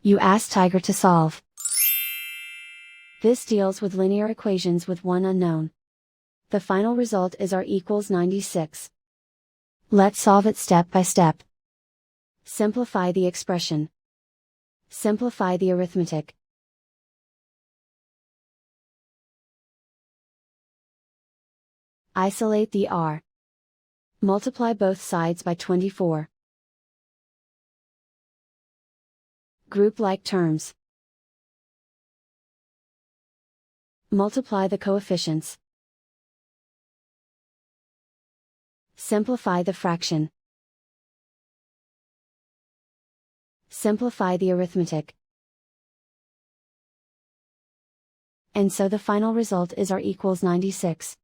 You ask Tiger to solve. This deals with linear equations with one unknown. The final result is r equals 96. Let's solve it step by step. Simplify the expression. Simplify the arithmetic. Isolate the r. Multiply both sides by 24. Group like terms. Multiply the coefficients. Simplify the fraction. Simplify the arithmetic. And so the final result is r equals 96.